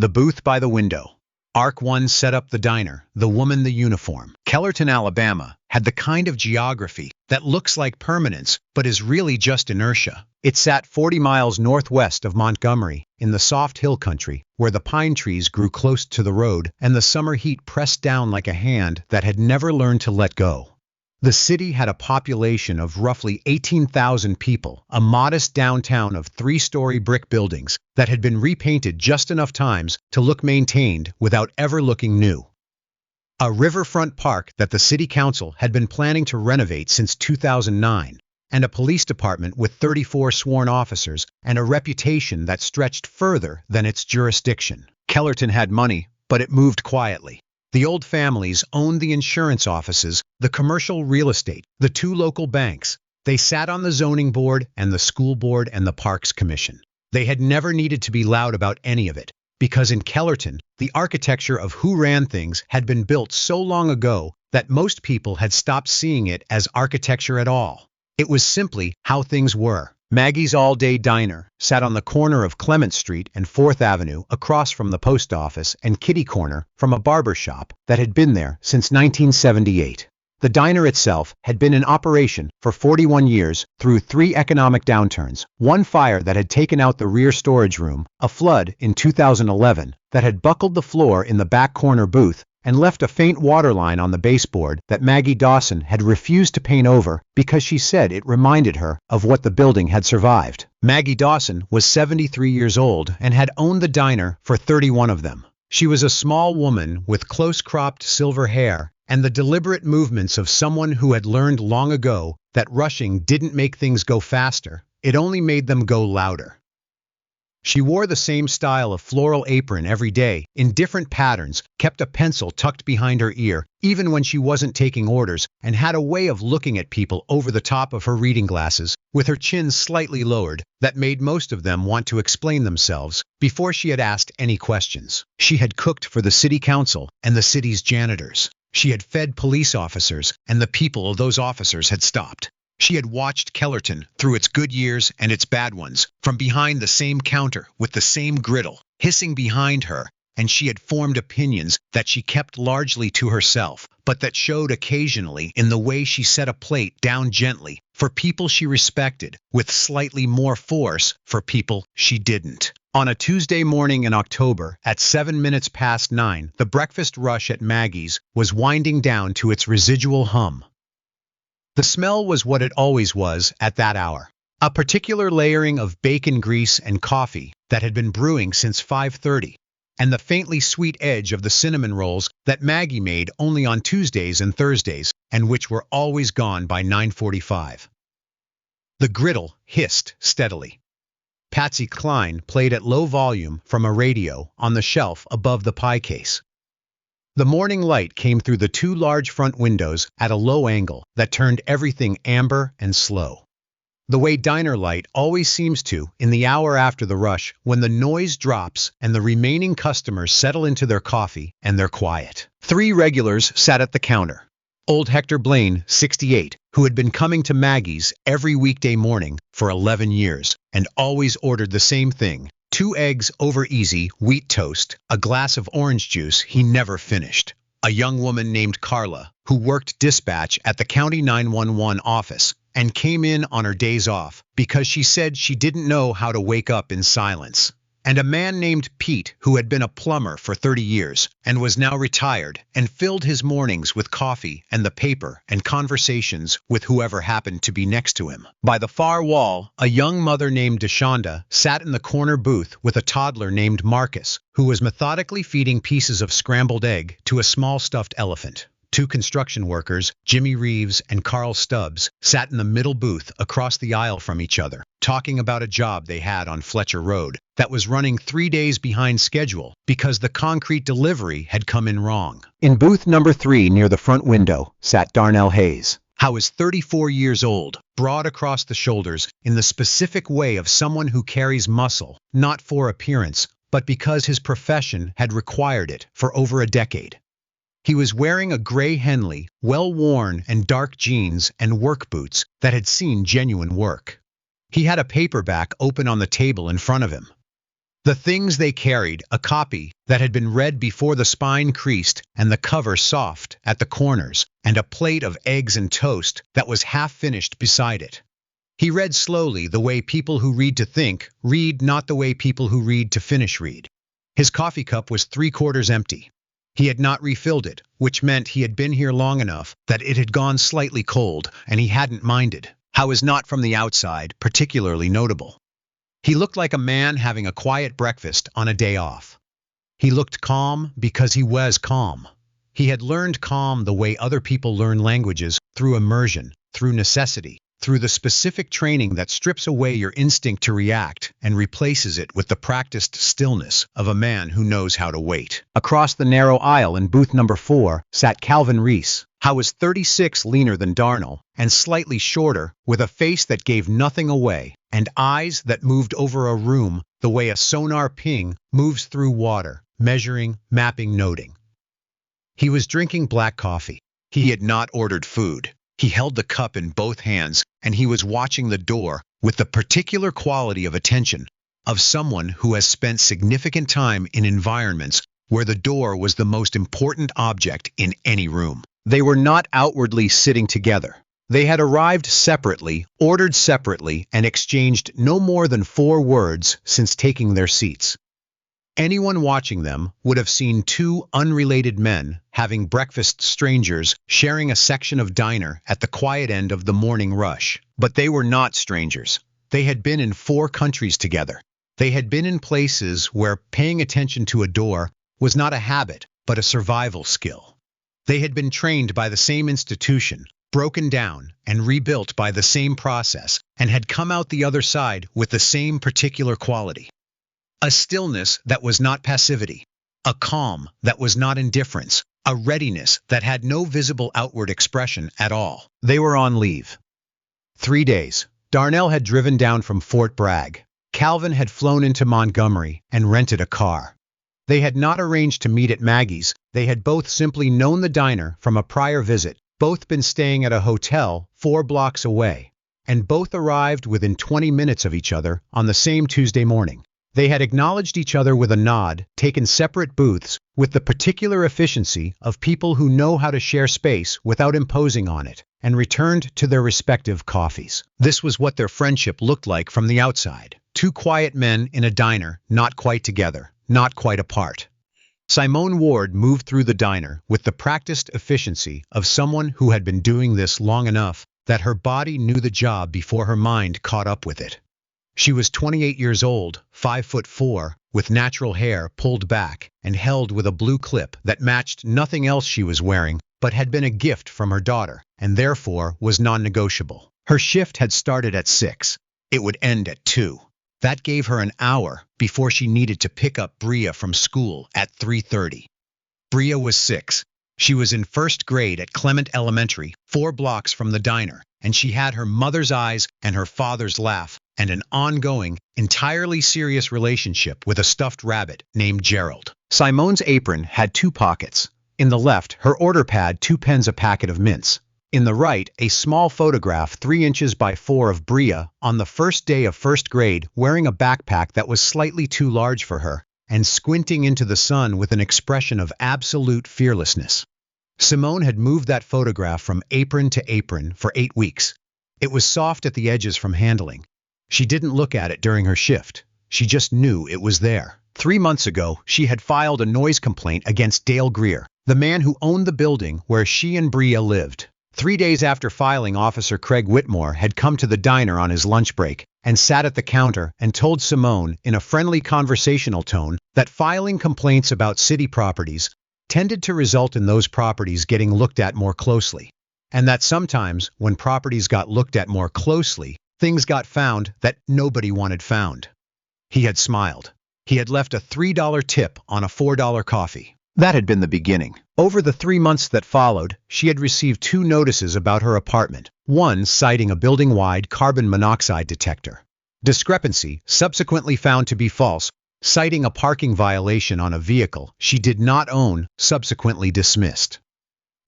The booth by the window. Arc 1 set up the diner, the woman the uniform. Kellerton, Alabama, had the kind of geography that looks like permanence but is really just inertia. It sat 40 miles northwest of Montgomery, in the soft hill country, where the pine trees grew close to the road and the summer heat pressed down like a hand that had never learned to let go. The city had a population of roughly 18,000 people, a modest downtown of three-story brick buildings that had been repainted just enough times to look maintained without ever looking new. A riverfront park that the city council had been planning to renovate since 2009, and a police department with 34 sworn officers and a reputation that stretched further than its jurisdiction. Kellerton had money, but it moved quietly. The old families owned the insurance offices, the commercial real estate, the two local banks. They sat on the zoning board and the school board and the parks commission. They had never needed to be loud about any of it, because in Kellerton, the architecture of who ran things had been built so long ago that most people had stopped seeing it as architecture at all. It was simply how things were. Maggie's all-day diner sat on the corner of Clement Street and 4th Avenue across from the post office and kitty corner from a barber shop that had been there since 1978. The diner itself had been in operation for 41 years through 3 economic downturns, one fire that had taken out the rear storage room, a flood in 2011 that had buckled the floor in the back corner booth and left a faint waterline on the baseboard that Maggie Dawson had refused to paint over because she said it reminded her of what the building had survived. Maggie Dawson was 73 years old and had owned the diner for 31 of them. She was a small woman with close-cropped silver hair and the deliberate movements of someone who had learned long ago that rushing didn't make things go faster, it only made them go louder. She wore the same style of floral apron every day, in different patterns, kept a pencil tucked behind her ear, even when she wasn't taking orders, and had a way of looking at people over the top of her reading glasses, with her chin slightly lowered, that made most of them want to explain themselves before she had asked any questions. She had cooked for the city council and the city's janitors. She had fed police officers, and the people of those officers had stopped. She had watched Kellerton through its good years and its bad ones, from behind the same counter with the same griddle, hissing behind her, and she had formed opinions that she kept largely to herself, but that showed occasionally in the way she set a plate down gently for people she respected, with slightly more force for people she didn't. On a Tuesday morning in October, at 7 minutes past 9, the breakfast rush at Maggie's was winding down to its residual hum. The smell was what it always was at that hour. A particular layering of bacon grease and coffee that had been brewing since 5:30, and the faintly sweet edge of the cinnamon rolls that Maggie made only on Tuesdays and Thursdays, and which were always gone by 9:45. The griddle hissed steadily. Patsy Cline played at low volume from a radio on the shelf above the pie case. The morning light came through the 2 large front windows at a low angle that turned everything amber and slow. The way diner light always seems to in the hour after the rush, when the noise drops and the remaining customers settle into their coffee and their quiet. 3 regulars sat at the counter. Old Hector Blaine, 68, who had been coming to Maggie's every weekday morning for 11 years and always ordered the same thing: 2 eggs over easy, wheat toast, a glass of orange juice he never finished. A young woman named Carla, who worked dispatch at the county 911 office and came in on her days off because she said she didn't know how to wake up in silence. And a man named Pete, who had been a plumber for 30 years and was now retired and filled his mornings with coffee and the paper and conversations with whoever happened to be next to him. By the far wall, a young mother named Deshonda sat in the corner booth with a toddler named Marcus, who was methodically feeding pieces of scrambled egg to a small stuffed elephant. 2 construction workers, Jimmy Reeves and Carl Stubbs, sat in the middle booth across the aisle from each other, talking about a job they had on Fletcher Road that was running 3 days behind schedule because the concrete delivery had come in wrong. In booth number 3 near the front window sat Darnell Hayes. Howe is 34 years old, broad across the shoulders, in the specific way of someone who carries muscle, not for appearance, but because his profession had required it for over a decade. He was wearing a gray Henley, well-worn and dark jeans and work boots that had seen genuine work. He had a paperback open on the table in front of him. The things they carried, a copy that had been read before the spine creased and the cover soft at the corners, and a plate of eggs and toast that was half finished beside it. He read slowly, the way people who read to think read, not the way people who read to finish read. His coffee cup was 3/4 empty. He had not refilled it, which meant he had been here long enough that it had gone slightly cold, and he hadn't minded. How is not from the outside particularly notable. He looked like a man having a quiet breakfast on a day off. He looked calm because he was calm. He had learned calm the way other people learn languages, through immersion, through necessity, through the specific training that strips away your instinct to react and replaces it with the practiced stillness of a man who knows how to wait. Across the narrow aisle in booth number 4 sat Calvin Reese. Howe was 36, leaner than Darnell, and slightly shorter, with a face that gave nothing away, and eyes that moved over a room the way a sonar ping moves through water, measuring, mapping, noting. He was drinking black coffee. He had not ordered food. He held the cup in both hands, and he was watching the door with the particular quality of attention of someone who has spent significant time in environments where the door was the most important object in any room. They were not outwardly sitting together. They had arrived separately, ordered separately, and exchanged no more than 4 words since taking their seats. Anyone watching them would have seen 2 unrelated men having breakfast, strangers sharing a section of diner at the quiet end of the morning rush. But they were not strangers. They had been in 4 countries together. They had been in places where paying attention to a door was not a habit, but a survival skill. They had been trained by the same institution, broken down and rebuilt by the same process, and had come out the other side with the same particular quality. A stillness that was not passivity, a calm that was not indifference, a readiness that had no visible outward expression at all. They were on leave. 3 days. Darnell had driven down from Fort Bragg. Calvin had flown into Montgomery and rented a car. They had not arranged to meet at Maggie's. They had both simply known the diner from a prior visit, both been staying at a hotel 4 blocks away, and both arrived within 20 minutes of each other on the same Tuesday morning. They had acknowledged each other with a nod, taken separate booths with the particular efficiency of people who know how to share space without imposing on it, and returned to their respective coffees. This was what their friendship looked like from the outside. 2 quiet men in a diner, not quite together, not quite apart. Simone Ward moved through the diner with the practiced efficiency of someone who had been doing this long enough that her body knew the job before her mind caught up with it. She was 28 years old, 5'4", with natural hair pulled back and held with a blue clip that matched nothing else she was wearing, but had been a gift from her daughter, and therefore was non-negotiable. Her shift had started at 6. It would end at 2. That gave her an hour before she needed to pick up Bria from school at 3:30. Bria was 6. She was in 1st grade at Clement Elementary, 4 blocks from the diner, and she had her mother's eyes and her father's laugh and an ongoing, entirely serious relationship with a stuffed rabbit named Gerald. Simone's apron had 2 pockets. In the left, her order pad, 2 pens, a packet of mints. In the right, a small photograph 3 inches by 4 of Bria on the first day of 1st grade wearing a backpack that was slightly too large for her and squinting into the sun with an expression of absolute fearlessness. Simone had moved that photograph from apron to apron for 8 weeks. It was soft at the edges from handling. She didn't look at it during her shift. She just knew it was there. 3 months ago, she had filed a noise complaint against Dale Greer, the man who owned the building where she and Bria lived. 3 days after filing, Officer Craig Whitmore had come to the diner on his lunch break and sat at the counter and told Simone in a friendly conversational tone that filing complaints about city properties tended to result in those properties getting looked at more closely, and that sometimes when properties got looked at more closely, things got found that nobody wanted found. He had smiled. He had left a $3 tip on a $4 coffee. That had been the beginning. Over the 3 months that followed, she had received 2 notices about her apartment, one citing a building-wide carbon monoxide detector. Discrepancy, subsequently found to be false, citing a parking violation on a vehicle she did not own, subsequently dismissed.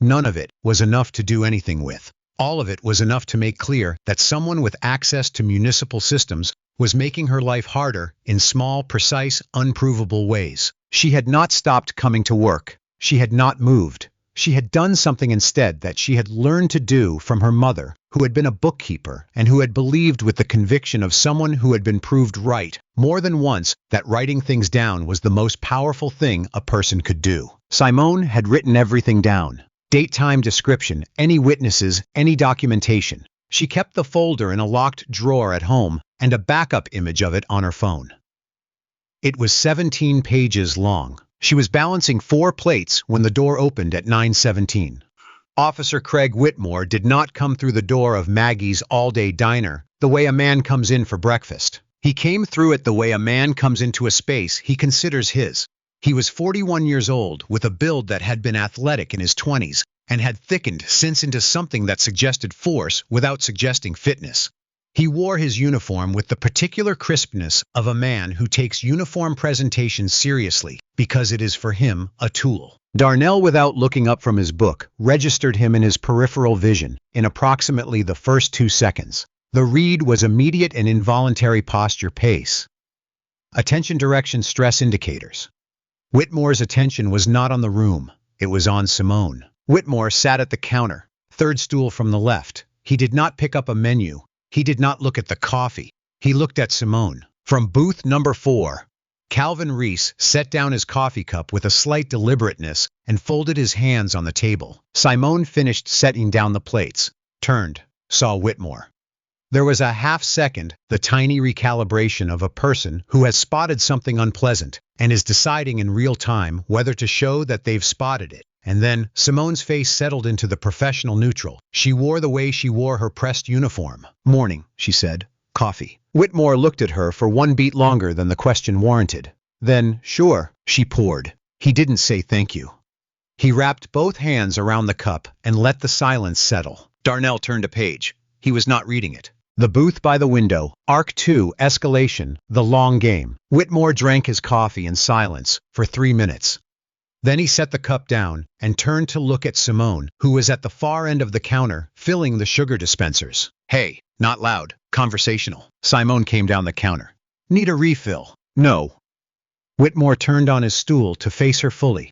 None of it was enough to do anything with. All of it was enough to make clear that someone with access to municipal systems was making her life harder in small, precise, unprovable ways. She had not stopped coming to work. She had not moved. She had done something instead that she had learned to do from her mother, who had been a bookkeeper and who had believed with the conviction of someone who had been proved right more than once that writing things down was the most powerful thing a person could do. Simone had written everything down. Date, time, description, any witnesses, any documentation. She kept the folder in a locked drawer at home and a backup image of it on her phone. It was 17 pages long. She was balancing 4 plates when the door opened at 9:17. Officer Craig Whitmore did not come through the door of Maggie's all-day diner the way a man comes in for breakfast. He came through it the way a man comes into a space he considers his. He was 41 years old, with a build that had been athletic in his 20s and had thickened since into something that suggested force without suggesting fitness. He wore his uniform with the particular crispness of a man who takes uniform presentation seriously because it is for him a tool. Darnell, without looking up from his book, registered him in his peripheral vision in approximately the first 2 seconds. The read was immediate and involuntary posture pace. Attention, direction, stress indicators. Whitmore's attention was not on the room. It was on Simone. Whitmore sat at the counter, third stool from the left. He did not pick up a menu. He did not look at the coffee. He looked at Simone. From booth number 4, Calvin Reese set down his coffee cup with a slight deliberateness and folded his hands on the table. Simone finished setting down the plates, turned, saw Whitmore. There was a half-second, the tiny recalibration of a person who has spotted something unpleasant and is deciding in real time whether to show that they've spotted it. And then Simone's face settled into the professional neutral. She wore the way she wore her pressed uniform. "Morning," she said. "Coffee." Whitmore looked at her for 1 beat longer than the question warranted. Then, "Sure," she poured. He didn't say thank you. He wrapped both hands around the cup and let the silence settle. Darnell turned a page. He was not reading it. The booth by the window, Arc 2, Escalation, the long game. Whitmore drank his coffee in silence for 3 minutes. Then he set the cup down and turned to look at Simone, who was at the far end of the counter, filling the sugar dispensers. "Hey, not loud, conversational." Simone came down the counter. "Need a refill?" "No." Whitmore turned on his stool to face her fully.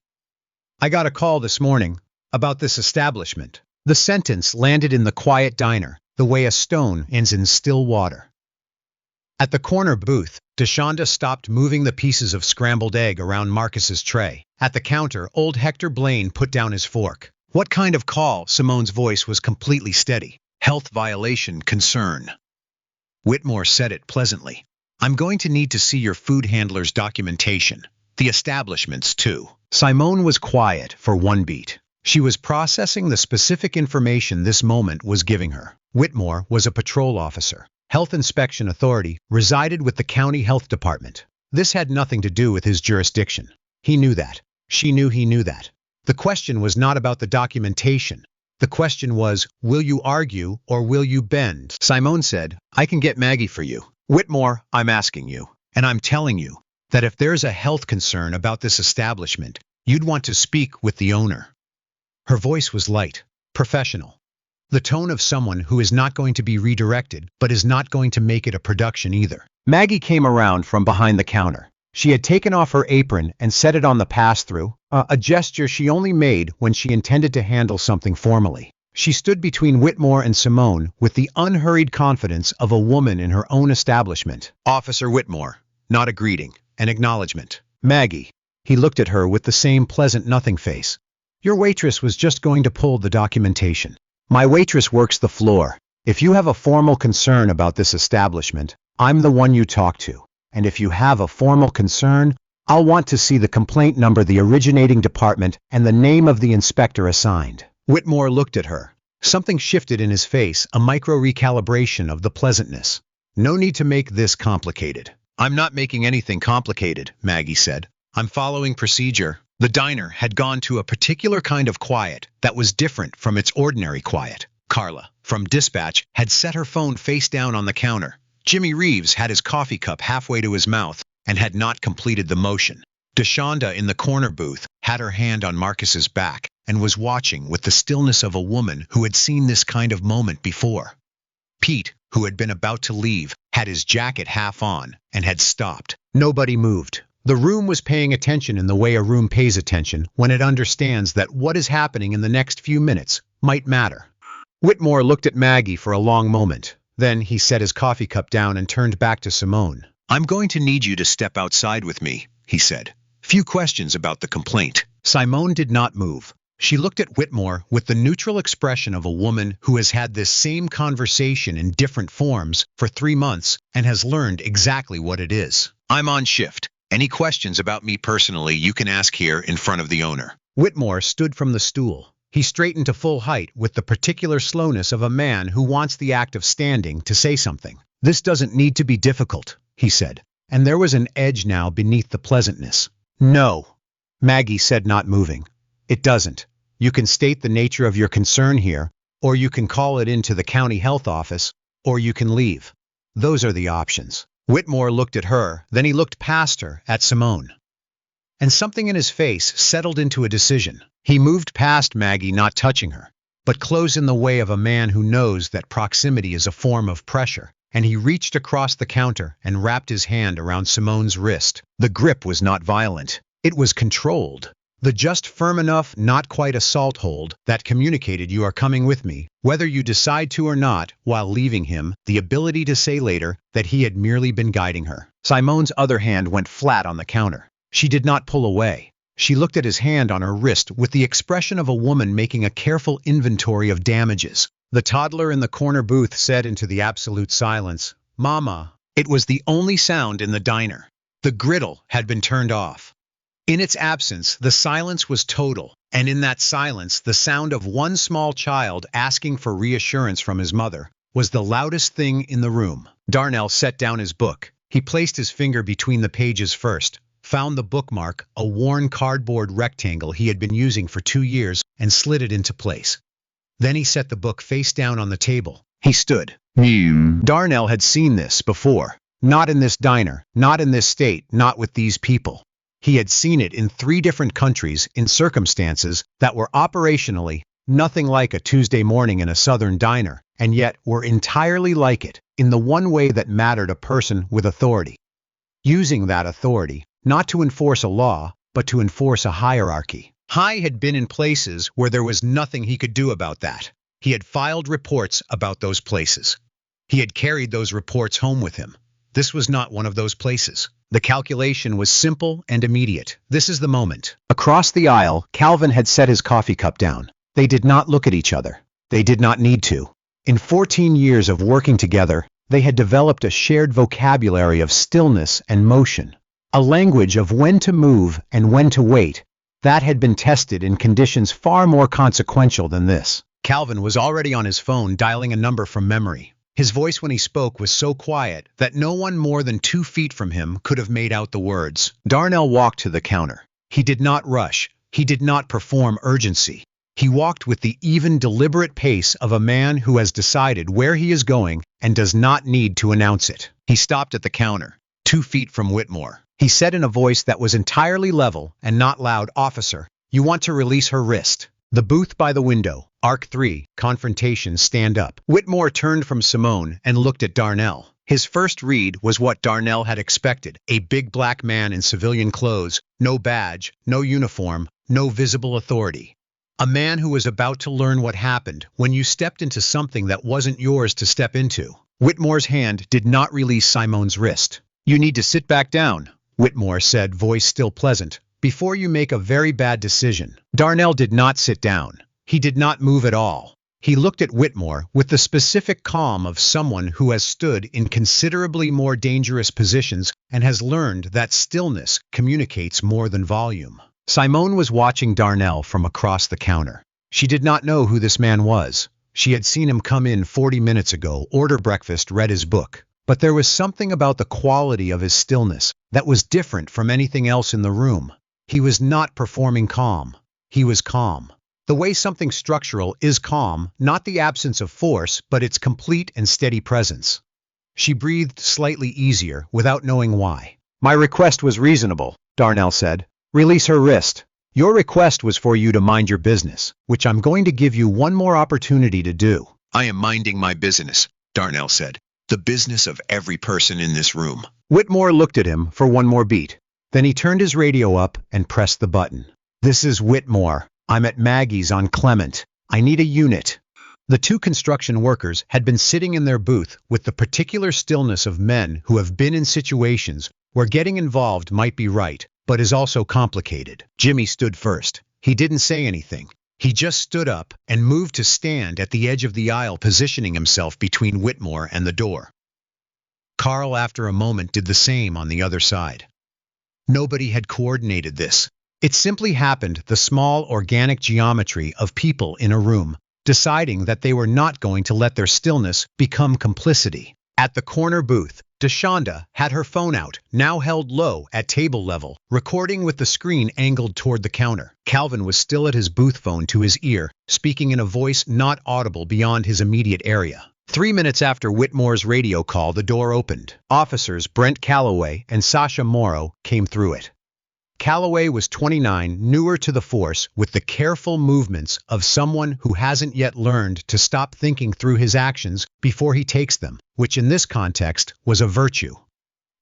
"I got a call this morning about this establishment." The sentence landed in the quiet diner, the way a stone ends in still water. At the corner booth, DeShonda stopped moving the pieces of scrambled egg around Marcus's tray. At the counter, old Hector Blaine put down his fork. "What kind of call?" Simone's voice was completely steady. "Health violation concern." Whitmore said it pleasantly. "I'm going to need to see your food handler's documentation. The establishment's too." Simone was quiet for 1 beat. She was processing the specific information this moment was giving her. Whitmore was a patrol officer. Health Inspection Authority, resided with the county health department. This had nothing to do with his jurisdiction. He knew that. She knew he knew that. The question was not about the documentation. The question was, will you argue or will you bend? Simone said, "I can get Maggie for you." "Whitmore, I'm asking you, and I'm telling you, that if there's a health concern about this establishment, you'd want to speak with the owner." Her voice was light, professional. The tone of someone who is not going to be redirected, but is not going to make it a production either. Maggie came around from behind the counter. She had taken off her apron and set it on the pass-through, a gesture she only made when she intended to handle something formally. She stood between Whitmore and Simone with the unhurried confidence of a woman in her own establishment. "Officer Whitmore," not a greeting, an acknowledgement. "Maggie." He looked at her with the same pleasant nothing face. "Your waitress was just going to pull the documentation." "My waitress works the floor. If you have a formal concern about this establishment, I'm the one you talk to. And if you have a formal concern, I'll want to see the complaint number, the originating department, and the name of the inspector assigned." Whitmore looked at her. Something shifted in his face, a micro-recalibration of the pleasantness. "No need to make this complicated." "I'm not making anything complicated," Maggie said. "I'm following procedure." The diner had gone to a particular kind of quiet that was different from its ordinary quiet. Carla, from dispatch, had set her phone face down on the counter. Jimmy Reeves had his coffee cup halfway to his mouth and had not completed the motion. DeShonda in the corner booth had her hand on Marcus's back and was watching with the stillness of a woman who had seen this kind of moment before. Pete, who had been about to leave, had his jacket half on and had stopped. Nobody moved. The room was paying attention in the way a room pays attention when it understands that what is happening in the next few minutes might matter. Whitmore looked at Maggie for a long moment. Then he set his coffee cup down and turned back to Simone. "I'm going to need you to step outside with me," he said. "Few questions about the complaint." Simone did not move. She looked at Whitmore with the neutral expression of a woman who has had this same conversation in different forms for 3 months and has learned exactly what it is. "I'm on shift. Any questions about me personally you can ask here in front of the owner." Whitmore stood from the stool. He straightened to full height with the particular slowness of a man who wants the act of standing to say something. "This doesn't need to be difficult," he said, and there was an edge now beneath the pleasantness. "No," Maggie said, not moving. "It doesn't. You can state the nature of your concern here, or you can call it into the county health office, or you can leave. Those are the options." Whitmore looked at her, then he looked past her at Simone. And something in his face settled into a decision. He moved past Maggie, not touching her, but close in the way of a man who knows that proximity is a form of pressure, and he reached across the counter and wrapped his hand around Simone's wrist. The grip was not violent. It was controlled. The just firm enough, not quite assault hold that communicated "you are coming with me," whether you decide to or not, while leaving him the ability to say later that he had merely been guiding her. Simone's other hand went flat on the counter. She did not pull away. She looked at his hand on her wrist with the expression of a woman making a careful inventory of damages. The toddler in the corner booth said into the absolute silence, "Mama." It was the only sound in the diner. The griddle had been turned off. In its absence, the silence was total, and in that silence, the sound of one small child asking for reassurance from his mother was the loudest thing in the room. Darnell set down his book. He placed his finger between the pages first, found the bookmark, a worn cardboard rectangle he had been using for 2 years, and slid it into place. Then he set the book face down on the table. He stood. Darnell had seen this before. Not in this diner, not in this state, not with these people. He had seen it in 3 different countries in circumstances that were operationally nothing like a Tuesday morning in a southern diner, and yet were entirely like it in the one way that mattered: a person with authority. Using that authority, not to enforce a law, but to enforce a hierarchy. He had been in places where there was nothing he could do about that. He had filed reports about those places. He had carried those reports home with him. This was not one of those places. The calculation was simple and immediate. This is the moment. Across the aisle, Calvin had set his coffee cup down. They did not look at each other. They did not need to. In 14 years of working together, they had developed a shared vocabulary of stillness and motion, a language of when to move and when to wait that had been tested in conditions far more consequential than this. Calvin was already on his phone dialing a number from memory. His voice when he spoke was so quiet that no one more than 2 feet from him could have made out the words. Darnell walked to the counter. He did not rush. He did not perform urgency. He walked with the even, deliberate pace of a man who has decided where he is going and does not need to announce it. He stopped at the counter, 2 feet from Whitmore. He said in a voice that was entirely level and not loud, "Officer, you want to release her wrist." The booth by the window, Arc 3, confrontation, stand up. Whitmore turned from Simone and looked at Darnell. His first read was what Darnell had expected: a big black man in civilian clothes, no badge, no uniform, no visible authority. A man who was about to learn what happened when you stepped into something that wasn't yours to step into. Whitmore's hand did not release Simone's wrist. "You need to sit back down," Whitmore said, voice still pleasant, "before you make a very bad decision." Darnell did not sit down. He did not move at all. He looked at Whitmore with the specific calm of someone who has stood in considerably more dangerous positions and has learned that stillness communicates more than volume. Simone was watching Darnell from across the counter. She did not know who this man was. She had seen him come in 40 minutes ago, order breakfast, read his book. But there was something about the quality of his stillness that was different from anything else in the room. He was not performing calm. He was calm. The way something structural is calm, not the absence of force, but its complete and steady presence. She breathed slightly easier without knowing why. "My request was reasonable," Darnell said. "Release her wrist. Your request was for you to mind your business, which I'm going to give you one more opportunity to do." "I am minding my business," Darnell said. The business of every person in this room. Whitmore looked at him for one more beat. Then he turned his radio up and pressed the button. This is Whitmore. I'm at Maggie's on Clement. I need a unit. The two construction workers had been sitting in their booth with the particular stillness of men who have been in situations where getting involved might be right, but is also complicated. Jimmy stood first. He didn't say anything. He just stood up and moved to stand at the edge of the aisle, positioning himself between Whitmore and the door. Carl, after a moment, did the same on the other side. Nobody had coordinated this. It simply happened, the small organic geometry of people in a room, deciding that they were not going to let their stillness become complicity. At the corner booth, Deshonda had her phone out, now held low at table level, recording with the screen angled toward the counter. Calvin was still at his booth phone to his ear, speaking in a voice not audible beyond his immediate area. 3 minutes after Whitmore's radio call, the door opened. Officers Brent Calloway and Sasha Morrow came through it. Calloway was 29, newer to the force, with the careful movements of someone who hasn't yet learned to stop thinking through his actions before he takes them, which in this context was a virtue.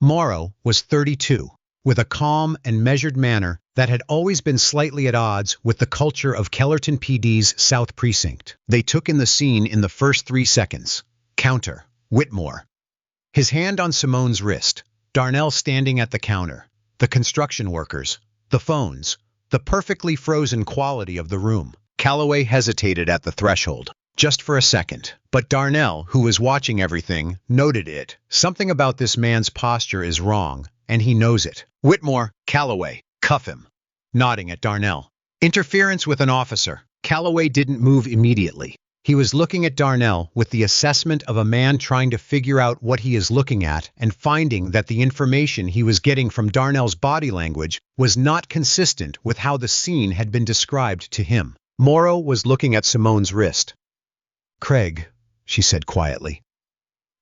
Morrow was 32, with a calm and measured manner that had always been slightly at odds with the culture of Kellerton PD's South Precinct. They took in the scene in the first 3 seconds. Counter. Whitmore. His hand on Simone's wrist. Darnell standing at the counter. The construction workers. The phones. The perfectly frozen quality of the room. Calloway hesitated at the threshold. Just for a second. But Darnell, who was watching everything, noted it. Something about this man's posture is wrong, and he knows it. Whitmore. Calloway. Cuff him. Nodding at Darnell. Interference with an officer. Calloway didn't move immediately. He was looking at Darnell with the assessment of a man trying to figure out what he is looking at and finding that the information he was getting from Darnell's body language was not consistent with how the scene had been described to him. Morrow was looking at Simone's wrist. Craig, she said quietly.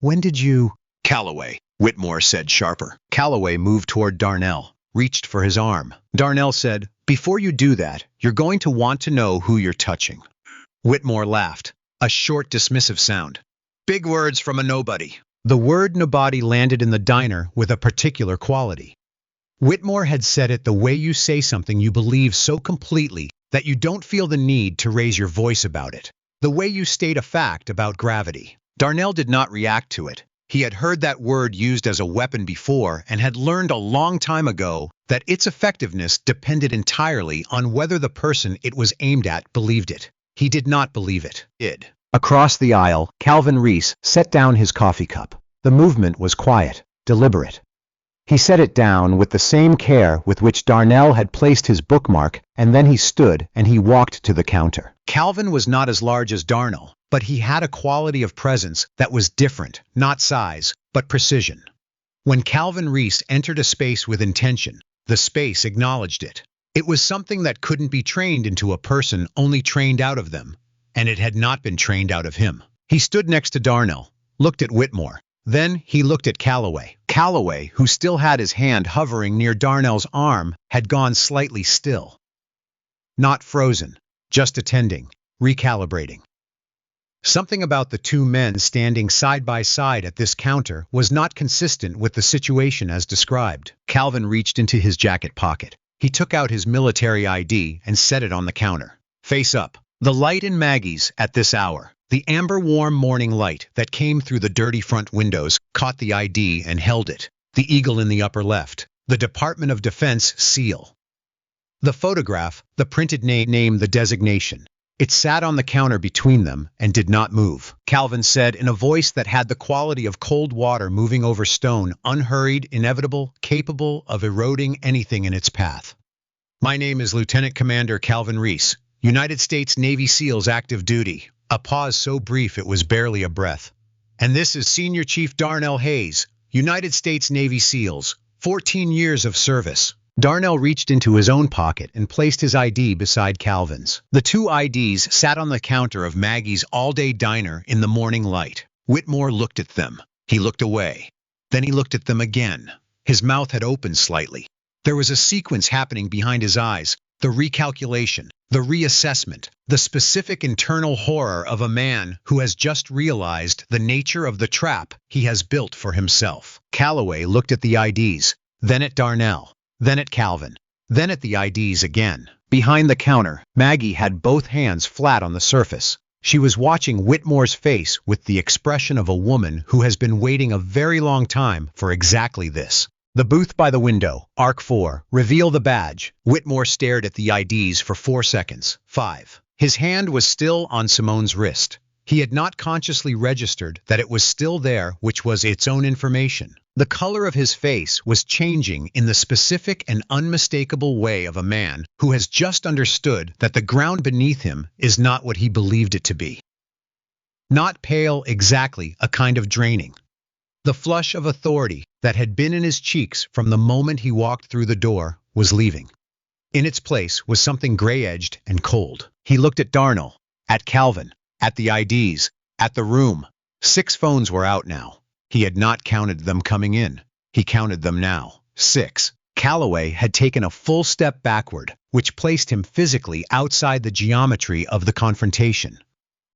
When did you... Calloway, Whitmore said sharper. Calloway moved toward Darnell, reached for his arm. Darnell said, before you do that, you're going to want to know who you're touching. Whitmore laughed, a short dismissive sound. Big words from a nobody. The word nobody landed in the diner with a particular quality. Whitmore had said it the way you say something you believe so completely that you don't feel the need to raise your voice about it. The way you state a fact about gravity. Darnell did not react to it. He had heard that word used as a weapon before and had learned a long time ago that its effectiveness depended entirely on whether the person it was aimed at believed it. He did not believe it. Across the aisle, Calvin Reese set down his coffee cup. The movement was quiet, deliberate. He set it down with the same care with which Darnell had placed his bookmark, and then he stood and he walked to the counter. Calvin was not as large as Darnell, but he had a quality of presence that was different, not size, but precision. When Calvin Reese entered a space with intention, the space acknowledged it. It was something that couldn't be trained into a person, only trained out of them, and it had not been trained out of him. He stood next to Darnell, looked at Whitmore. Then he looked at Calloway. Calloway, who still had his hand hovering near Darnell's arm, had gone slightly still. Not frozen, just attending, recalibrating. Something about the two men standing side by side at this counter was not consistent with the situation as described. Calvin reached into his jacket pocket. He took out his military ID and set it on the counter. Face up. The light in Maggie's at this hour. The amber-warm morning light that came through the dirty front windows caught the ID and held it. The eagle in the upper left. The Department of Defense seal. The photograph, the printed name, the designation. It sat on the counter between them and did not move. Calvin said in a voice that had the quality of cold water moving over stone, unhurried, inevitable, capable of eroding anything in its path. My name is Lieutenant Commander Calvin Reese, United States Navy SEALs active duty. A pause so brief it was barely a breath. And this is Senior Chief Darnell Hayes, United States Navy SEALs, 14 years of service. Darnell reached into his own pocket and placed his ID beside Calvin's. The two IDs sat on the counter of Maggie's all-day diner in the morning light. Whitmore looked at them. He looked away. Then he looked at them again. His mouth had opened slightly. There was a sequence happening behind his eyes. the recalculation, the reassessment, the specific internal horror of a man who has just realized the nature of the trap he has built for himself. Calloway looked at the IDs, then at Darnell, then at Calvin, then at the IDs again. Behind the counter, Maggie had both hands flat on the surface. She was watching Whitmore's face with the expression of a woman who has been waiting a very long time for exactly this. The booth by the window, Arc 4, reveal the badge. Whitmore stared at the IDs for 4 seconds. 5. His hand was still on Simone's wrist. He had not consciously registered that it was still there, which was its own information. The color of his face was changing in the specific and unmistakable way of a man who has just understood that the ground beneath him is not what he believed it to be. Not pale exactly, a kind of draining. The flush of authority that had been in his cheeks from the moment he walked through the door was leaving. In its place was something gray-edged and cold. He looked at Darnell, at Calvin, at the IDs, at the room. 6 phones were out now. He had not counted them coming in. He counted them now. 6. Calloway had taken a full step backward, which placed him physically outside the geometry of the confrontation.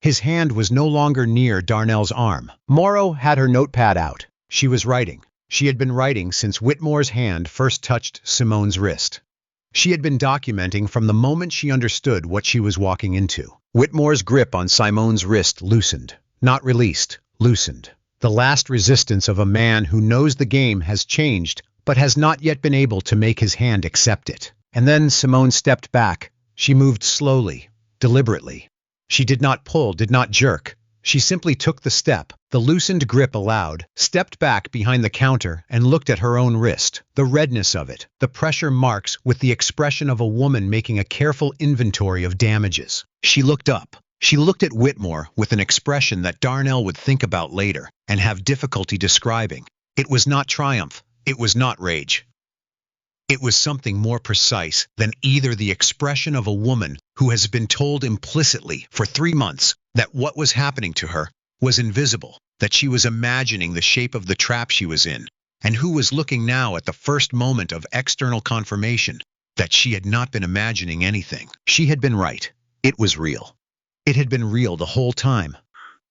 His hand was no longer near Darnell's arm. Morrow had her notepad out. She was writing. She had been writing since Whitmore's hand first touched Simone's wrist. She had been documenting from the moment she understood what she was walking into. Whitmore's grip on Simone's wrist loosened. Not released, loosened. The last resistance of a man who knows the game has changed, but has not yet been able to make his hand accept it. And then Simone stepped back. She moved slowly, deliberately. She did not pull, did not jerk. She simply took the step, the loosened grip allowed, stepped back behind the counter and looked at her own wrist, the redness of it, the pressure marks with the expression of a woman making a careful inventory of damages. She looked up. She looked at Whitmore with an expression that Darnell would think about later and have difficulty describing. It was not triumph. It was not rage. It was something more precise than either the expression of a woman who has been told implicitly for 3 months that what was happening to her was invisible, that she was imagining the shape of the trap she was in, and who was looking now at the first moment of external confirmation that she had not been imagining anything. She had been right. It was real. It had been real the whole time.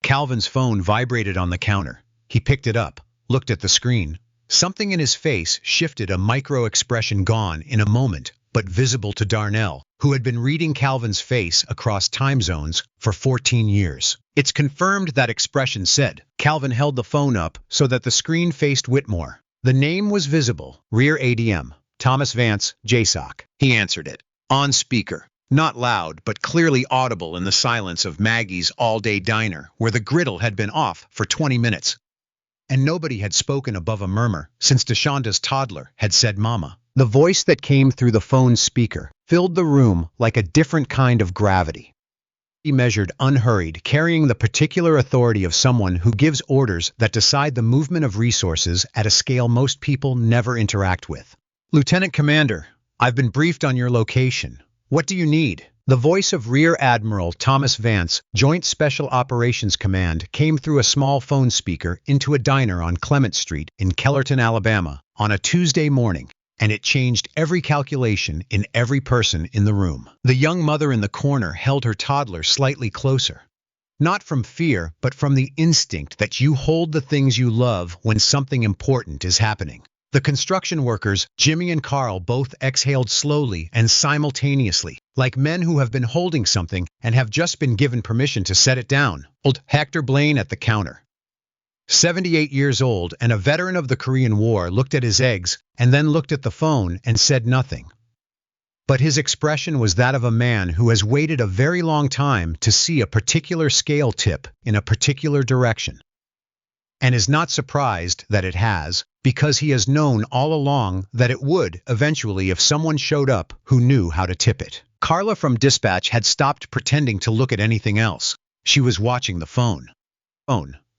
Calvin's phone vibrated on the counter. He picked it up, looked at the screen. Something in his face shifted, a micro-expression gone in a moment, but visible to Darnell, who had been reading Calvin's face across time zones for 14 years. It's confirmed, that expression said. Calvin held the phone up so that the screen faced Whitmore. The name was visible. Rear ADM. Thomas Vance, JSOC. He answered it. On speaker. Not loud, but clearly audible in the silence of Maggie's all-day diner, where the griddle had been off for 20 minutes. And nobody had spoken above a murmur since Deshanda's toddler had said mama. The voice that came through the phone's speaker filled the room like a different kind of gravity. He measured, unhurried, carrying the particular authority of someone who gives orders that decide the movement of resources at a scale most people never interact with. Lieutenant Commander, I've been briefed on your location. What do you need? The voice of Rear Admiral Thomas Vance, Joint Special Operations Command, came through a small phone speaker into a diner on Clement Street in Kellerton, Alabama, on a Tuesday morning, and it changed every calculation in every person in the room. The young mother in the corner held her toddler slightly closer. Not from fear, but from the instinct that you hold the things you love when something important is happening. The construction workers, Jimmy and Carl, both exhaled slowly and simultaneously, like men who have been holding something and have just been given permission to set it down. Old Hector Blaine at the counter, 78 years old and a veteran of the Korean War, looked at his eggs and then looked at the phone and said nothing. But his expression was that of a man who has waited a very long time to see a particular scale tip in a particular direction, and is not surprised that it has, because he has known all along that it would eventually if someone showed up who knew how to tip it. Carla from dispatch had stopped pretending to look at anything else. She was watching the phone.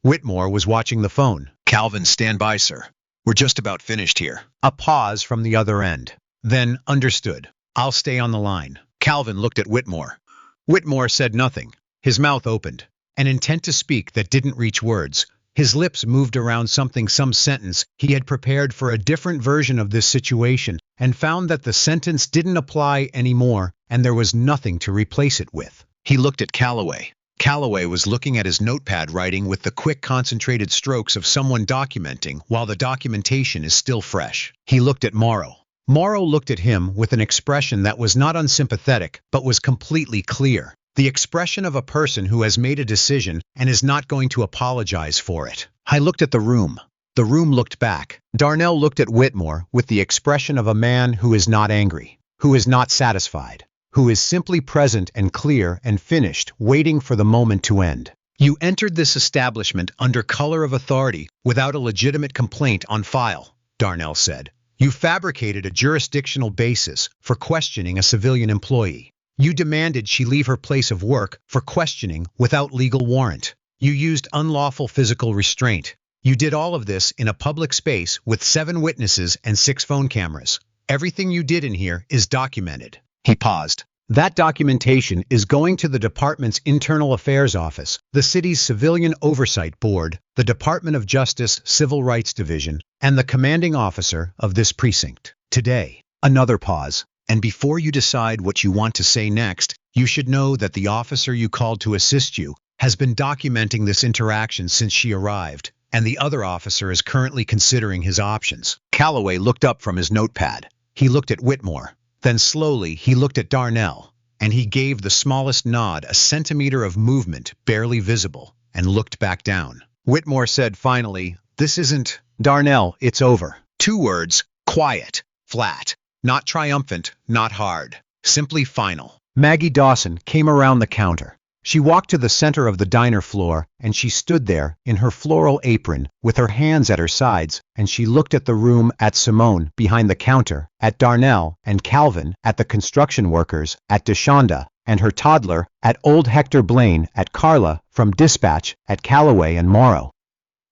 Whitmore was watching the phone. Calvin, stand by, sir. We're just about finished here. A pause from the other end. Then, understood. I'll stay on the line. Calvin looked at Whitmore. Whitmore said nothing. His mouth opened, an intent to speak that didn't reach words. His lips moved around some sentence he had prepared for a different version of this situation and found that the sentence didn't apply anymore and there was nothing to replace it with. He looked at Calloway. Calloway was looking at his notepad, writing with the quick, concentrated strokes of someone documenting while the documentation is still fresh. He looked at Morrow. Morrow looked at him with an expression that was not unsympathetic, but was completely clear. The expression of a person who has made a decision and is not going to apologize for it. I looked at the room. The room looked back. Darnell looked at Whitmore with the expression of a man who is not angry, who is not satisfied, who is simply present and clear and finished, waiting for the moment to end. You entered this establishment under color of authority without a legitimate complaint on file, Darnell said. You fabricated a jurisdictional basis for questioning a civilian employee. You demanded she leave her place of work for questioning without legal warrant. You used unlawful physical restraint. You did all of this in a public space with 7 witnesses and 6 phone cameras. Everything you did in here is documented. He paused. That documentation is going to the department's Internal Affairs Office, the city's Civilian Oversight Board, the Department of Justice Civil Rights Division, and the commanding officer of this precinct. Today. Another pause. And before you decide what you want to say next, you should know that the officer you called to assist you has been documenting this interaction since she arrived, and the other officer is currently considering his options. Calloway looked up from his notepad. He looked at Whitmore. Then slowly he looked at Darnell, and he gave the smallest nod, a centimeter of movement barely visible, and looked back down. Whitmore said finally, "This isn't Darnell, it's over." 2 words, quiet, flat. Not triumphant, not hard. Simply final. Maggie Dawson came around the counter. She walked to the center of the diner floor, and she stood there in her floral apron with her hands at her sides, and she looked at the room, at Simone behind the counter, at Darnell and Calvin, at the construction workers, at Deshonda and her toddler, at old Hector Blaine, at Carla from Dispatch, at Calloway and Morrow.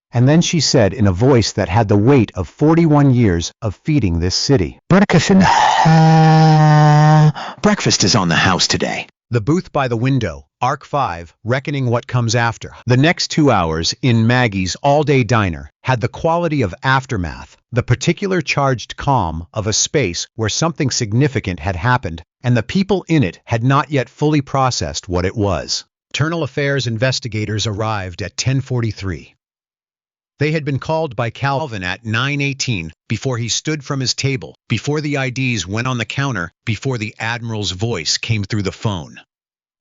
And then she said in a voice that had the weight of 41 years of feeding this city, Breakfast is on the house today. The booth by the window, Arc 5, reckoning what comes after. The next 2 hours in Maggie's all-day diner had the quality of aftermath, the particular charged calm of a space where something significant had happened, and the people in it had not yet fully processed what it was. Internal Affairs investigators arrived at 10:43. They had been called by Calvin at 9:18, before he stood from his table, before the IDs went on the counter, before the Admiral's voice came through the phone.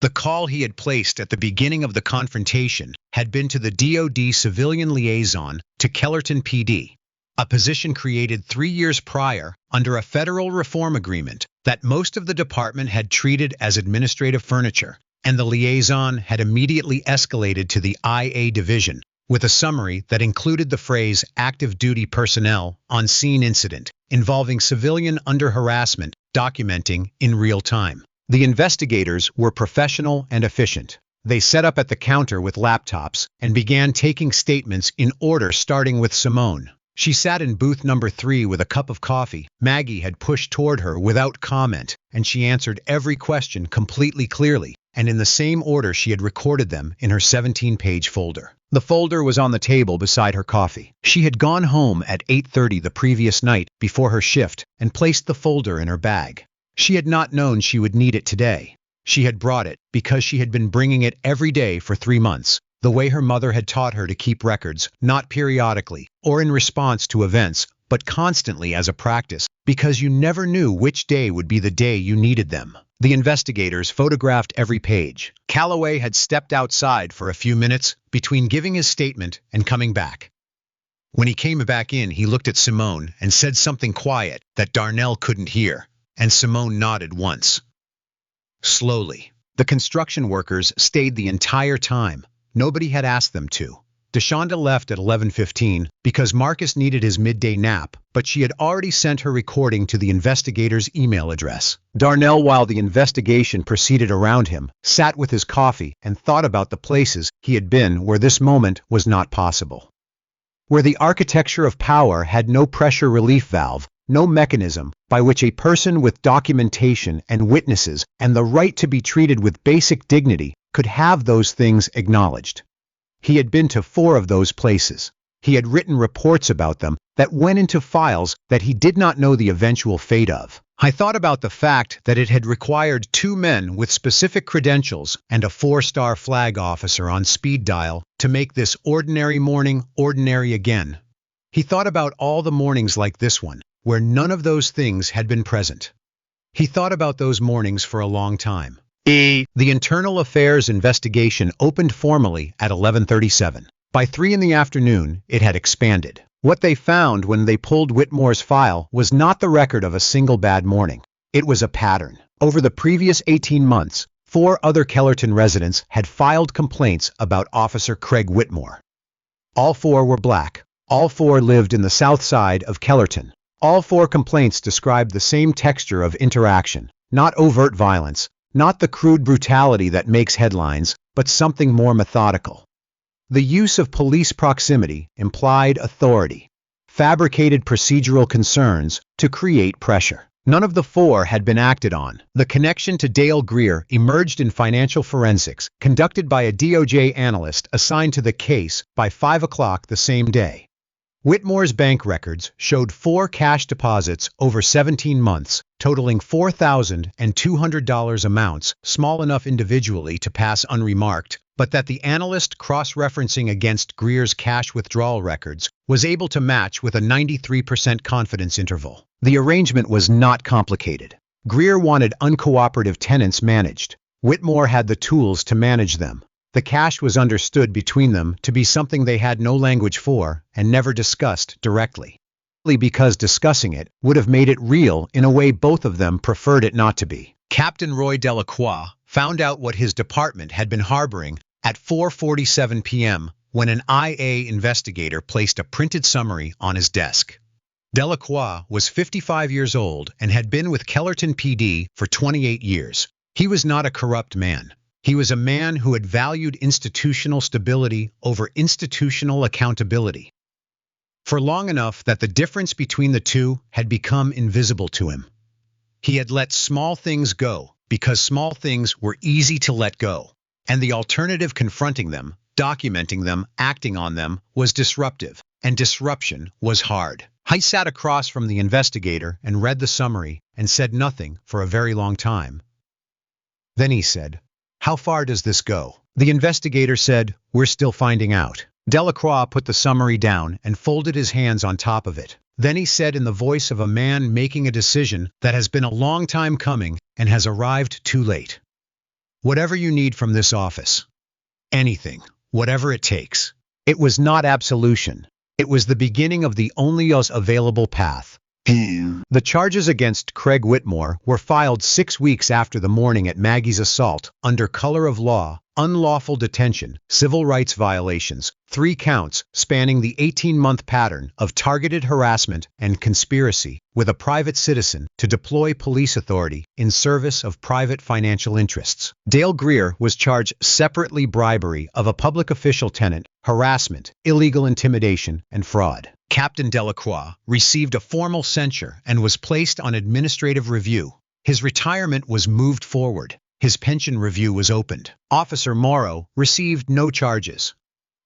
The call he had placed at the beginning of the confrontation had been to the DoD civilian liaison to Kellerton PD, a position created 3 years prior under a federal reform agreement that most of the department had treated as administrative furniture, and the liaison had immediately escalated to the IA division, with a summary that included the phrase active duty personnel on scene incident involving civilian under harassment, documenting in real time. The investigators were professional and efficient. They set up at the counter with laptops and began taking statements in order, starting with Simone. She sat in booth number 3 with a cup of coffee Maggie had pushed toward her without comment, and she answered every question completely clearly, and in the same order she had recorded them in her 17-page folder. The folder was on the table beside her coffee. She had gone home at 8:30 the previous night before her shift and placed the folder in her bag. She had not known she would need it today. She had brought it because she had been bringing it every day for 3 months, the way her mother had taught her to keep records, not periodically or in response to events, but constantly as a practice, because you never knew which day would be the day you needed them. The investigators photographed every page. Calloway had stepped outside for a few minutes between giving his statement and coming back. When he came back in, he looked at Simone and said something quiet that Darnell couldn't hear, and Simone nodded once. Slowly. The construction workers stayed the entire time. Nobody had asked them to. Deshonda left at 11:15 because Marcus needed his midday nap, but she had already sent her recording to the investigator's email address. Darnell, while the investigation proceeded around him, sat with his coffee and thought about the places he had been where this moment was not possible. Where the architecture of power had no pressure relief valve, no mechanism by which a person with documentation and witnesses and the right to be treated with basic dignity could have those things acknowledged. He had been to 4 of those places. He had written reports about them that went into files that he did not know the eventual fate of. I thought about the fact that it had required 2 men with specific credentials and a 4-star flag officer on speed dial to make this ordinary morning ordinary again. He thought about all the mornings like this one, where none of those things had been present. He thought about those mornings for a long time. The Internal Affairs investigation opened formally at 11:37. By 3 in the afternoon, it had expanded. What they found when they pulled Whitmore's file was not the record of a single bad morning. It was a pattern. Over the previous 18 months, 4 other Kellerton residents had filed complaints about Officer Craig Whitmore. All 4 were black. All 4 lived in the south side of Kellerton. All 4 complaints described the same texture of interaction, not overt violence, not the crude brutality that makes headlines, but something more methodical. The use of police proximity implied authority, fabricated procedural concerns to create pressure. None of the 4 had been acted on. The connection to Dale Greer emerged in financial forensics, conducted by a DOJ analyst assigned to the case by 5 o'clock the same day. Whitmore's bank records showed 4 cash deposits over 17 months, totaling $4,200 amounts, small enough individually to pass unremarked, but that the analyst cross-referencing against Greer's cash withdrawal records was able to match with a 93% confidence interval. The arrangement was not complicated. Greer wanted uncooperative tenants managed. Whitmore had the tools to manage them. The cash was understood between them to be something they had no language for and never discussed directly. Because discussing it would have made it real in a way both of them preferred it not to be. Captain Roy Delacroix found out what his department had been harboring at 4:47 p.m. when an IA investigator placed a printed summary on his desk. Delacroix was 55 years old and had been with Kellerton PD for 28 years. He was not a corrupt man. He was a man who had valued institutional stability over institutional accountability. For long enough that the difference between the two had become invisible to him. He had let small things go because small things were easy to let go, and the alternative confronting them, documenting them, acting on them was disruptive, and disruption was hard. I sat across from the investigator and read the summary and said nothing for a very long time. Then he said, "How far does this go?" The investigator said, "We're still finding out." Delacroix put the summary down and folded his hands on top of it. Then he said in the voice of a man making a decision that has been a long time coming and has arrived too late. "Whatever you need from this office. Anything. Whatever it takes." It was not absolution. It was the beginning of the only available path. The charges against Craig Whitmore were filed 6 weeks after the morning at Maggie's assault, under color of law, unlawful detention, civil rights violations, 3 counts spanning the 18-month pattern of targeted harassment and conspiracy with a private citizen to deploy police authority in service of private financial interests. Dale Greer was charged separately bribery of a public official tenant, harassment, illegal intimidation, and fraud. Captain Delacroix received a formal censure and was placed on administrative review. His retirement was moved forward. His pension review was opened. Officer Morrow received no charges.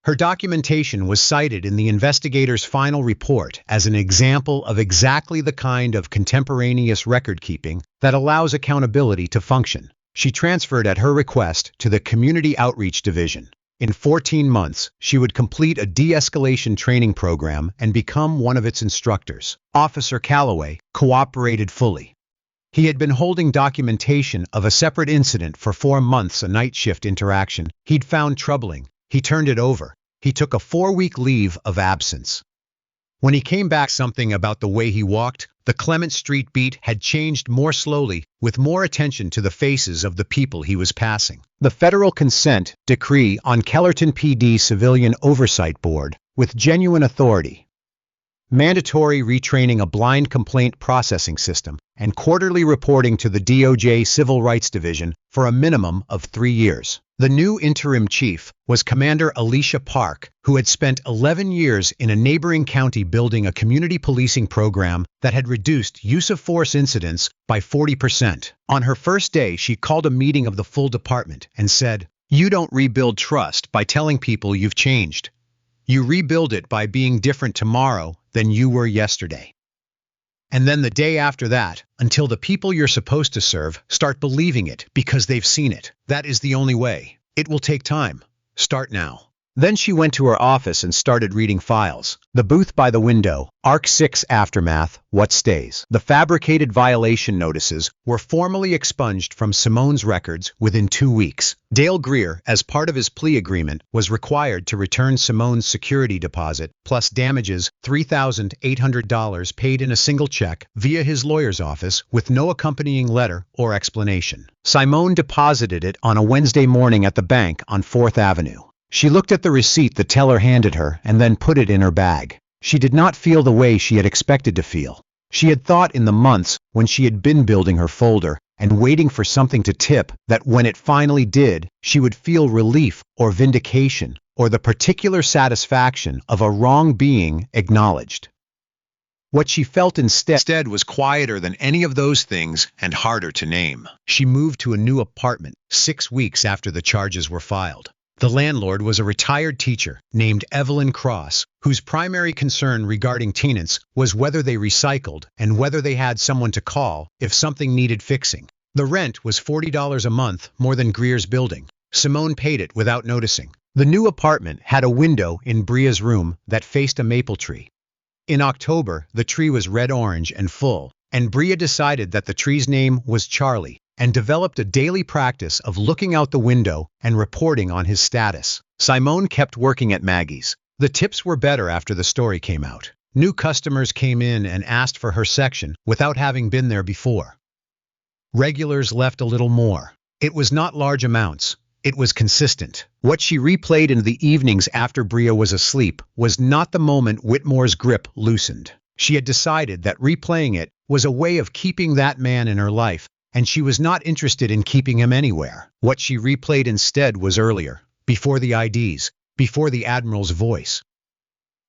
Her documentation was cited in the investigator's final report as an example of exactly the kind of contemporaneous record-keeping that allows accountability to function. She transferred at her request to the Community Outreach Division. In 14 months, she would complete a de-escalation training program and become one of its instructors. Officer Calloway cooperated fully. He had been holding documentation of a separate incident for 4 months, a night shift interaction he'd found troubling. He turned it over. He took a 4-week leave of absence. When he came back, something about the way he walked, the Clement Street beat had changed more slowly, with more attention to the faces of the people he was passing. The federal consent decree on Kellerton PD Civilian Oversight Board, with genuine authority. Mandatory retraining a blind complaint processing system, and quarterly reporting to the DOJ Civil Rights Division for a minimum of 3 years. The new interim chief was Commander Alicia Park, who had spent 11 years in a neighboring county building a community policing program that had reduced use of force incidents by 40%. On her first day, she called a meeting of the full department and said, You don't rebuild trust by telling people you've changed. You rebuild it by being different tomorrow than you were yesterday. And then the day after that, until the people you're supposed to serve start believing it because they've seen it. That is the only way. It will take time. Start now. Then she went to her office and started reading files. The booth by the window, Arc 6 Aftermath, What Stays. The fabricated violation notices were formally expunged from Simone's records within 2 weeks. Dale Greer, as part of his plea agreement, was required to return Simone's security deposit, plus damages $3,800 paid in a single check via his lawyer's office with no accompanying letter or explanation. Simone deposited it on a Wednesday morning at the bank on 4th Avenue. She looked at the receipt the teller handed her and then put it in her bag. She did not feel the way she had expected to feel. She had thought in the months when she had been building her folder and waiting for something to tip that when it finally did, she would feel relief or vindication or the particular satisfaction of a wrong being acknowledged. What she felt instead was quieter than any of those things and harder to name. She moved to a new apartment 6 weeks after the charges were filed. The landlord was a retired teacher named Evelyn Cross, whose primary concern regarding tenants was whether they recycled and whether they had someone to call if something needed fixing. The rent was $40 a month more than Greer's building. Simone paid it without noticing. The new apartment had a window in Bria's room that faced a maple tree. In October, the tree was red-orange and full, and Bria decided that the tree's name was Charlie, and developed a daily practice of looking out the window and reporting on his status. Simone kept working at Maggie's. The tips were better after the story came out. New customers came in and asked for her section without having been there before. Regulars left a little more. It was not large amounts. It was consistent. What she replayed in the evenings after Bria was asleep was not the moment Whitmore's grip loosened. She had decided that replaying it was a way of keeping that man in her life, and she was not interested in keeping him anywhere. What she replayed instead was earlier, before the IDs, before the Admiral's voice.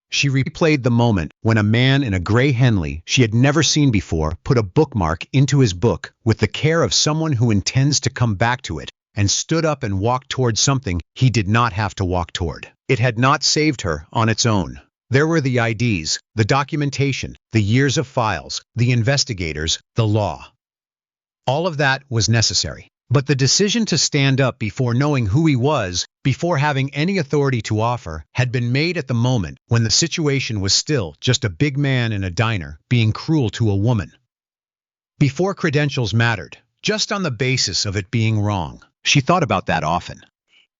She replayed the moment when a man in a gray Henley she had never seen before put a bookmark into his book with the care of someone who intends to come back to it, and stood up and walked toward something he did not have to walk toward. It had not saved her on its own. There were the IDs, the documentation, the years of files, the investigators, the law. All of that was necessary. But the decision to stand up before knowing who he was, before having any authority to offer, had been made at the moment when the situation was still just a big man in a diner being cruel to a woman. Before credentials mattered, just on the basis of it being wrong. She thought about that often.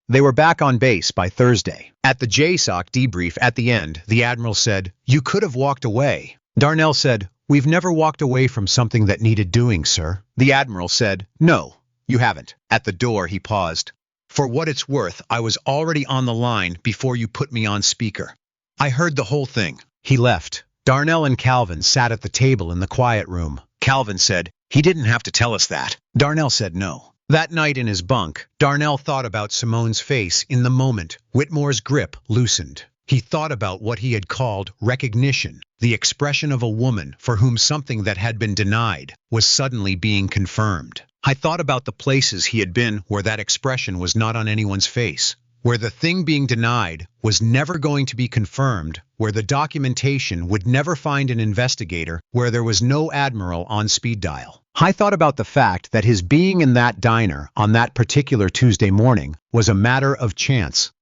They were back on base by Thursday. At the JSOC debrief at the end, the Admiral said, "You could have walked away." Darnell said, "We've never walked away from something that needed doing, sir." The Admiral said, "No, you haven't." At the door, he paused. "For what it's worth, I was already on the line before you put me on speaker. I heard the whole thing." He left. Darnell and Calvin sat at the table in the quiet room. Calvin said, "He didn't have to tell us that." Darnell said no. That night in his bunk, Darnell thought about Simone's face in the moment Whitmore's grip loosened. He thought about what he had called recognition, the expression of a woman for whom something that had been denied was suddenly being confirmed. I thought about the places he had been where that expression was not on anyone's face, where the thing being denied was never going to be confirmed, where the documentation would never find an investigator, where there was no Admiral on speed dial. I thought about the fact that his being in that diner on that particular Tuesday morning was a matter of chance.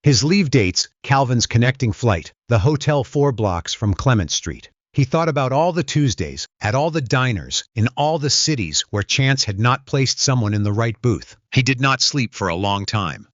His leave dates, Calvin's connecting flight, the hotel 4 blocks from Clement Street. He thought about all the Tuesdays, at all the diners, in all the cities where chance had not placed someone in the right booth. He did not sleep for a long time.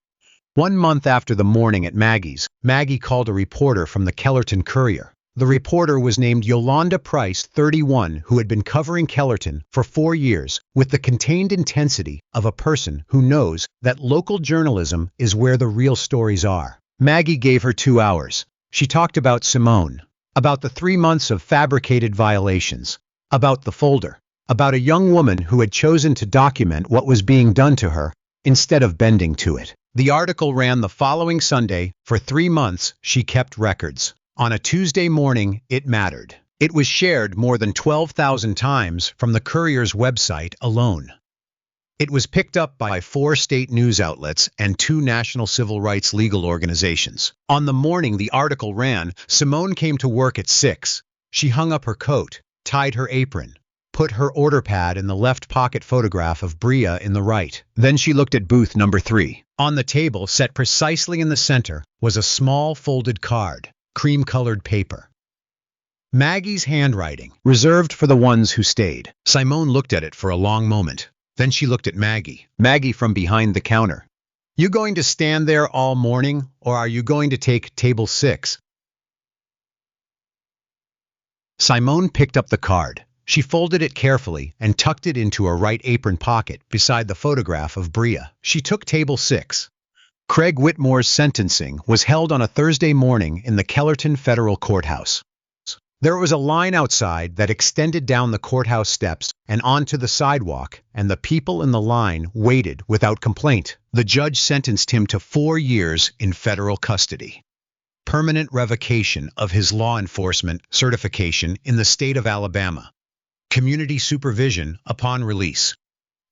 1 month after the morning at Maggie's, Maggie called a reporter from the Kellerton Courier. The reporter was named Yolanda Price, 31, who had been covering Kellerton for 4 years with the contained intensity of a person who knows that local journalism is where the real stories are. Maggie gave her 2 hours. She talked about Simone, about the 3 months of fabricated violations, about the folder, about a young woman who had chosen to document what was being done to her instead of bending to it. The article ran the following Sunday. For 3 months, she kept records. On a Tuesday morning, it mattered. It was shared more than 12,000 times from the Courier's website alone. It was picked up by 4 state news outlets and 2 national civil rights legal organizations. On the morning the article ran, Simone came to work at 6. She hung up her coat, tied her apron, put her order pad in the left pocket, photograph of Bria in the right. Then she looked at booth number 3. On the table, set precisely in the center, was a small folded card, cream-colored paper. Maggie's handwriting, reserved for the ones who stayed. Simone looked at it for a long moment. Then she looked at Maggie. Maggie from behind the counter. You going to stand there all morning, or are you going to take table 6? Simone picked up the card. She folded it carefully and tucked it into her right apron pocket beside the photograph of Bria. She took table 6. Craig Whitmore's sentencing was held on a Thursday morning in the Kellerton Federal Courthouse. There was a line outside that extended down the courthouse steps and onto the sidewalk, and the people in the line waited without complaint. The judge sentenced him to 4 years in federal custody, permanent revocation of his law enforcement certification in the state of Alabama, community supervision upon release,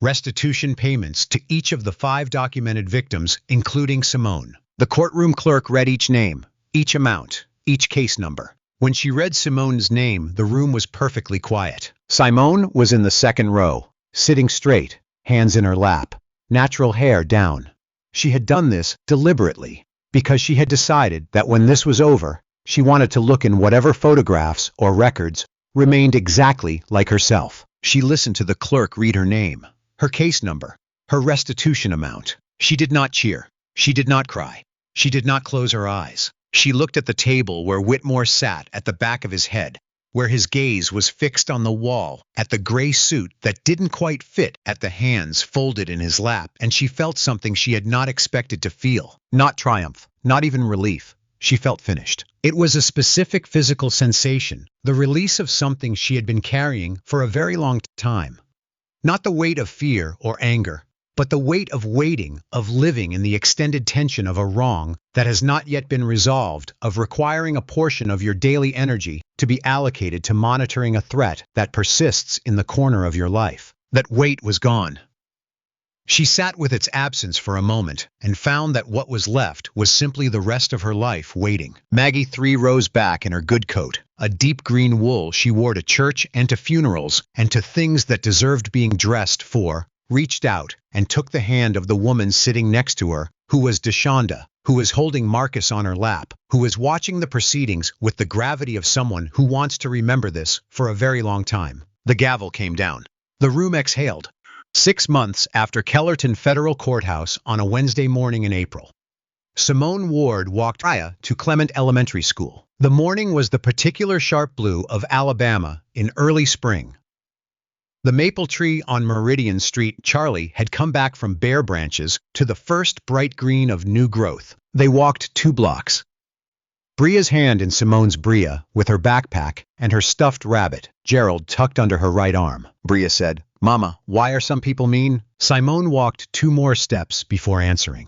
restitution payments to each of the 5 documented victims, including Simone. The courtroom clerk read each name, each amount, each case number. When she read Simone's name, the room was perfectly quiet. Simone was in the second row, sitting straight, hands in her lap, natural hair down. She had done this deliberately, because she had decided that when this was over, she wanted to look in whatever photographs or records remained exactly like herself. She listened to the clerk read her name, her case number, her restitution amount. She did not cheer. She did not cry. She did not close her eyes. She looked at the table where Whitmore sat at the back of his head, where his gaze was fixed on the wall, at the gray suit that didn't quite fit, at the hands folded in his lap, and she felt something she had not expected to feel. Not triumph, not even relief. She felt finished. It was a specific physical sensation, the release of something she had been carrying for a very long time. Not the weight of fear or anger, but the weight of waiting, of living in the extended tension of a wrong that has not yet been resolved, of requiring a portion of your daily energy to be allocated to monitoring a threat that persists in the corner of your life. That weight was gone. She sat with its absence for a moment and found that what was left was simply the rest of her life waiting. Maggie 3 rows back in her good coat, a deep green wool she wore to church and to funerals and to things that deserved being dressed for, reached out and took the hand of the woman sitting next to her, who was Deshonda, who was holding Marcus on her lap, who was watching the proceedings with the gravity of someone who wants to remember this for a very long time. The gavel came down. The room exhaled. 6 months after Kellerton Federal Courthouse on a Wednesday morning in April, Simone Ward walked Bria to Clement Elementary School. The morning was the particular sharp blue of Alabama in early spring. The maple tree on Meridian Street, Charlie, had come back from bare branches to the first bright green of new growth. They walked 2 blocks. Bria's hand in Simone's, Bria, with her backpack and her stuffed rabbit, Gerald, tucked under her right arm. Bria said, "Mama, why are some people mean?" Simone walked 2 more steps before answering.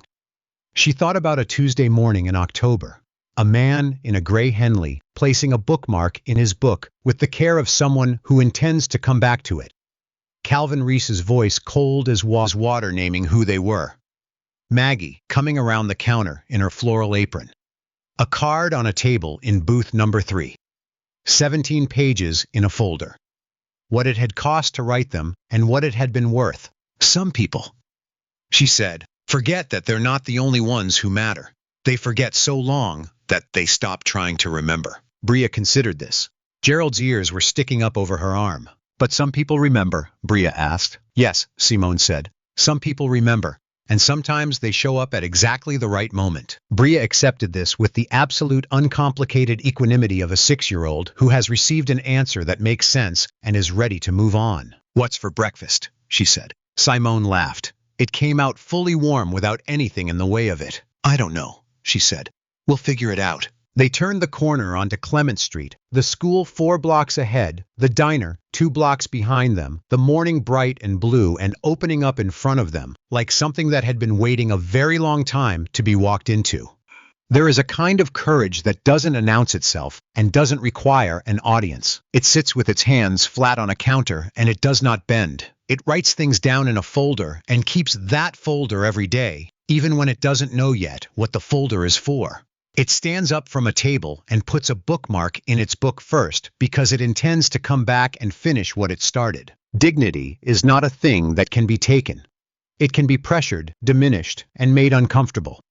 She thought about a Tuesday morning in October. A man in a gray Henley placing a bookmark in his book with the care of someone who intends to come back to it. Calvin Reese's voice cold as water naming who they were. Maggie coming around the counter in her floral apron. A card on a table in booth number 3. 17 pages in a folder. What it had cost to write them and what it had been worth. Some people, she said, forget that they're not the only ones who matter. They forget so long that they stop trying to remember. Bria considered this. Gerald's ears were sticking up over her arm. But some people remember, Bria asked. Yes, Simone said. Some people remember, and sometimes they show up at exactly the right moment. Bria accepted this with the absolute uncomplicated equanimity of a 6-year-old who has received an answer that makes sense and is ready to move on. What's for breakfast? She said. Simone laughed. It came out fully warm without anything in the way of it. I don't know, she said. We'll figure it out. They turned the corner onto Clement Street, the school 4 blocks ahead, the diner 2 blocks behind them, the morning bright and blue and opening up in front of them, like something that had been waiting a very long time to be walked into. There is a kind of courage that doesn't announce itself and doesn't require an audience. It sits with its hands flat on a counter and it does not bend. It writes things down in a folder and keeps that folder every day, even when it doesn't know yet what the folder is for. It stands up from a table and puts a bookmark in its book first because it intends to come back and finish what it started. Dignity is not a thing that can be taken. It can be pressured, diminished, and made uncomfortable.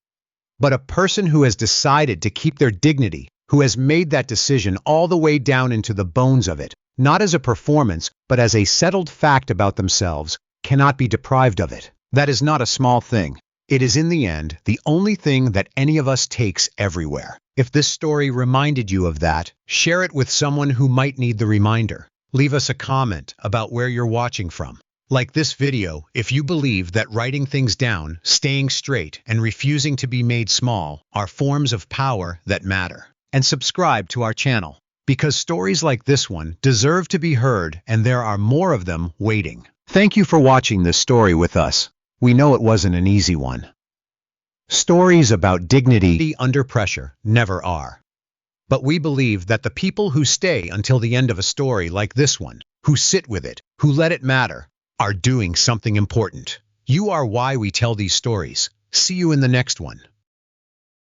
But a person who has decided to keep their dignity, who has made that decision all the way down into the bones of it, not as a performance, but as a settled fact about themselves, cannot be deprived of it. That is not a small thing. It is in the end the only thing that any of us takes everywhere. If this story reminded you of that, share it with someone who might need the reminder. Leave us a comment about where you're watching from. Like this video if you believe that writing things down, staying straight, and refusing to be made small are forms of power that matter. And subscribe to our channel, because stories like this one deserve to be heard and there are more of them waiting. Thank you for watching this story with us. We know it wasn't an easy one. Stories about dignity under pressure never are. But we believe that the people who stay until the end of a story like this one, who sit with it, who let it matter, are doing something important. You are why we tell these stories. See you in the next one.